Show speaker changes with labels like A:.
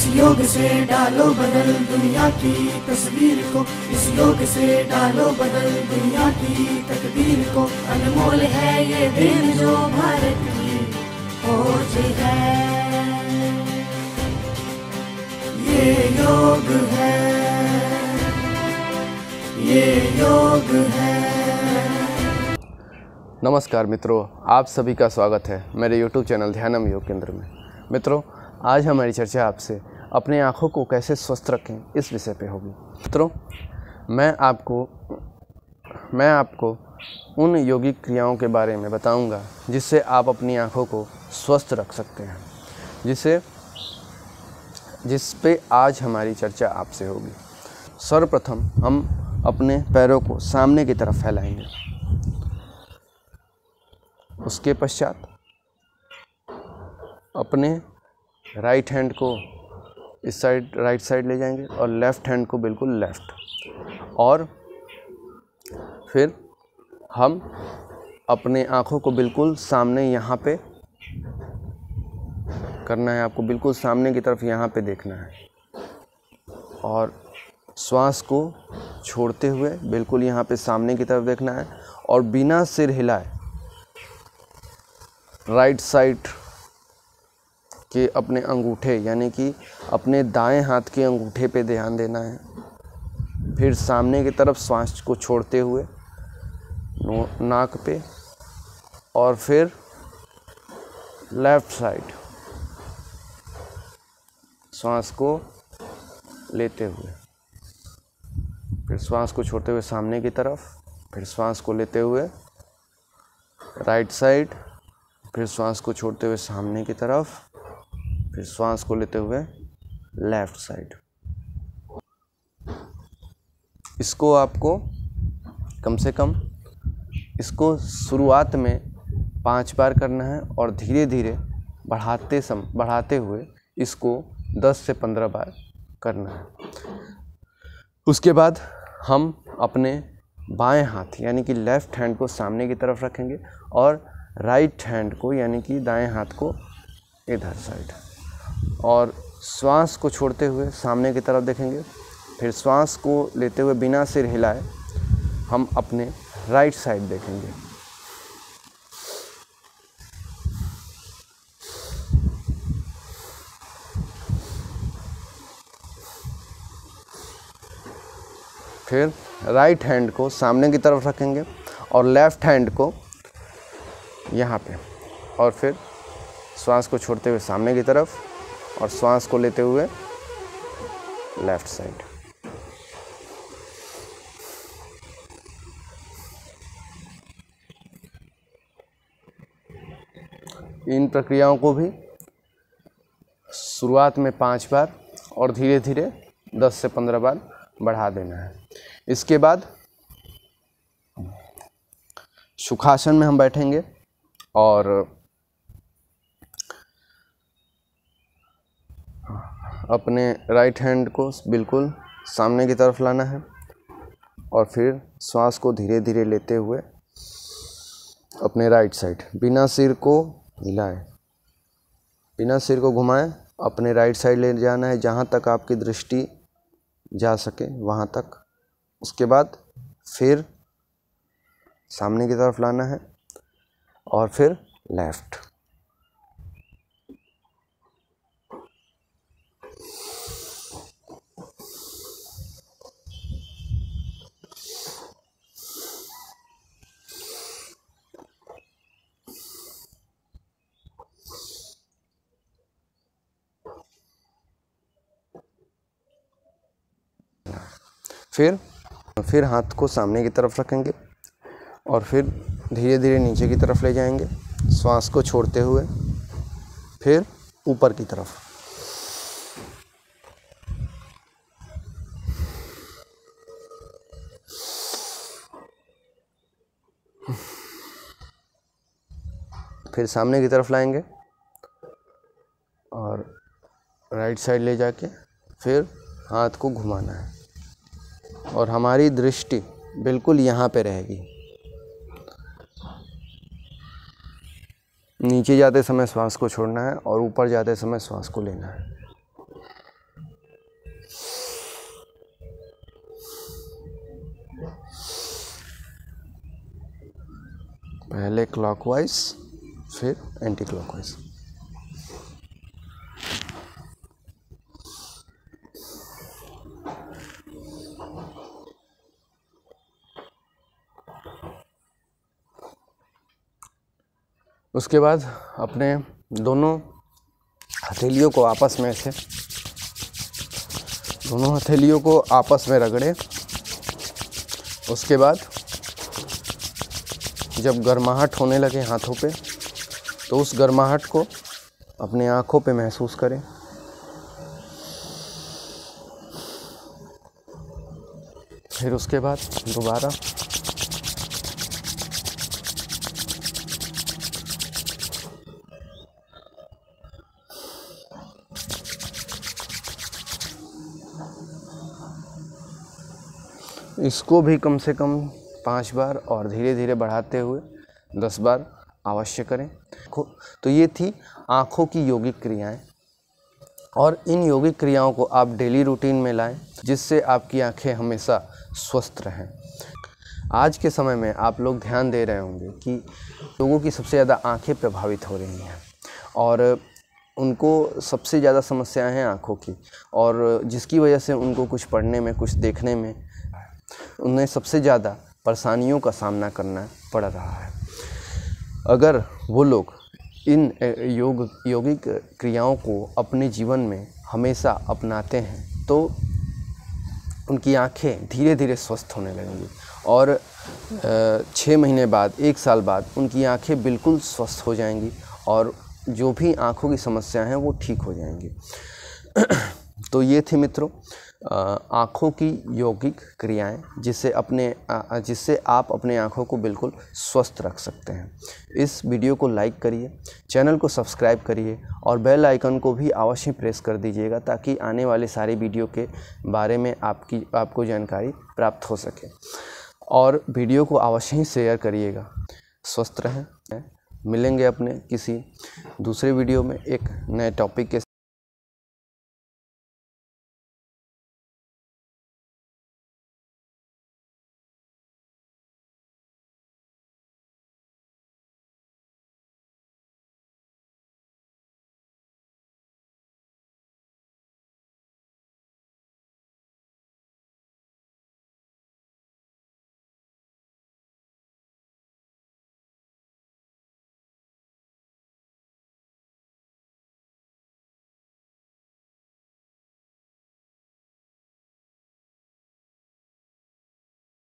A: इस योग से डालो बदल दुनिया की तस्वीर को, इस योग से डालो बदल दुनिया की तकदीर को। अनमोल है ये दिन जो भारत की खोज है, ये योग है, ये योग है।
B: नमस्कार मित्रों, आप सभी का स्वागत है मेरे YouTube चैनल ध्यानम योग केंद्र में। मित्रों, आज हमारी चर्चा आपसे अपने आँखों को कैसे स्वस्थ रखें इस विषय पे होगी। मित्रों, मैं आपको उन योगिक क्रियाओं के बारे में बताऊंगा जिससे आप अपनी आँखों को स्वस्थ रख सकते हैं, जिस पे आज हमारी चर्चा आपसे होगी। सर्वप्रथम हम अपने पैरों को सामने की तरफ फैलाएंगे। उसके पश्चात अपने राइट हैंड को इस साइड राइट साइड ले जाएंगे और लेफ़्ट हैंड को बिल्कुल लेफ़्ट, और फिर हम अपने आँखों को बिल्कुल सामने यहाँ पे करना है। आपको बिल्कुल सामने की तरफ यहाँ पे देखना है और श्वास को छोड़ते हुए बिल्कुल यहाँ पे सामने की तरफ देखना है और बिना सिर हिलाए राइट साइड के अपने अंगूठे यानी कि अपने दाएं हाथ के अंगूठे पे ध्यान देना है। फिर सामने की तरफ श्वास को छोड़ते हुए नाक पे, और फिर लेफ़्ट साइड श्वास को लेते हुए, फिर श्वास को छोड़ते हुए सामने की तरफ, फिर श्वास को लेते हुए राइट साइड, फिर श्वास को छोड़ते हुए सामने की तरफ, फिर श्वास को लेते हुए लेफ़्ट साइड। इसको आपको कम से कम इसको शुरुआत में 5 बार करना है और धीरे धीरे बढ़ाते हुए इसको 10 से 15 बार करना है। उसके बाद हम अपने बाएं हाथ यानी कि लेफ़्ट हैंड को सामने की तरफ रखेंगे और राइट हैंड को यानी कि दाएं हाथ को इधर साइड, और श्वास को छोड़ते हुए सामने की तरफ देखेंगे। फिर श्वास को लेते हुए बिना सिर हिलाए हम अपने राइट साइड देखेंगे। फिर राइट हैंड को सामने की तरफ रखेंगे और लेफ़्ट हैंड को यहाँ पे, और फिर श्वास को छोड़ते हुए सामने की तरफ और श्वास को लेते हुए लेफ़्ट साइड। इन प्रक्रियाओं को भी शुरुआत में 5 बार और धीरे धीरे 10 से 15 बार बढ़ा देना है। इसके बाद सुखासन में हम बैठेंगे और अपने राइट हैंड को बिल्कुल सामने की तरफ लाना है और फिर श्वास को धीरे धीरे लेते हुए अपने राइट साइड बिना सिर को हिलाएं, बिना सिर को घुमाएं, अपने राइट साइड ले जाना है जहाँ तक आपकी दृष्टि जा सके वहाँ तक। उसके बाद फिर सामने की तरफ लाना है और फिर लेफ़्ट। फिर हाथ को सामने की तरफ रखेंगे और फिर धीरे धीरे नीचे की तरफ ले जाएंगे, श्वास को छोड़ते हुए फिर ऊपर की तरफ। फिर सामने की तरफ लाएंगे और राइट साइड ले जाके फिर हाथ को घुमाना है और हमारी दृष्टि बिल्कुल यहाँ पे रहेगी। नीचे जाते समय श्वास को छोड़ना है और ऊपर जाते समय श्वास को लेना है। पहले क्लॉकवाइज फिर एंटी क्लॉकवाइज। उसके बाद अपने दोनों हथेलियों को आपस में ऐसे, दोनों हथेलियों को आपस में रगड़े। उसके बाद जब गर्माहट होने लगे हाथों पे, तो उस गर्माहट को अपने आँखों पे महसूस करें। फिर उसके बाद दोबारा इसको भी कम से कम 5 बार और धीरे धीरे बढ़ाते हुए 10 बार अवश्य करें। तो ये थी आँखों की योगिक क्रियाएं, और इन योगिक क्रियाओं को आप डेली रूटीन में लाएं, जिससे आपकी आँखें हमेशा स्वस्थ रहें। आज के समय में आप लोग ध्यान दे रहे होंगे कि लोगों की सबसे ज़्यादा आँखें प्रभावित हो रही हैं, और उनको सबसे ज़्यादा समस्याएं हैं आँखों की, और जिसकी वजह से उनको कुछ पढ़ने में, कुछ देखने में, उन्हें सबसे ज़्यादा परेशानियों का सामना करना पड़ रहा है। अगर वो लोग इन योगिक क्रियाओं को अपने जीवन में हमेशा अपनाते हैं, तो उनकी आँखें धीरे धीरे स्वस्थ होने लगेंगी, और 6 महीने बाद, 1 साल बाद उनकी आँखें बिल्कुल स्वस्थ हो जाएंगी, और जो भी आँखों की समस्या हैं वो ठीक हो जाएंगी। तो ये थी मित्रों आँखों की यौगिक क्रियाएं, जिससे आप अपने आँखों को बिल्कुल स्वस्थ रख सकते हैं। इस वीडियो को लाइक करिए, चैनल को सब्सक्राइब करिए, और बेल आइकन को भी अवश्य प्रेस कर दीजिएगा, ताकि आने वाले सारे वीडियो के बारे में आपको जानकारी प्राप्त हो सके। और वीडियो को अवश्य ही शेयर करिएगा। स्वस्थ रहें। मिलेंगे अपने किसी दूसरे वीडियो में एक नए टॉपिक के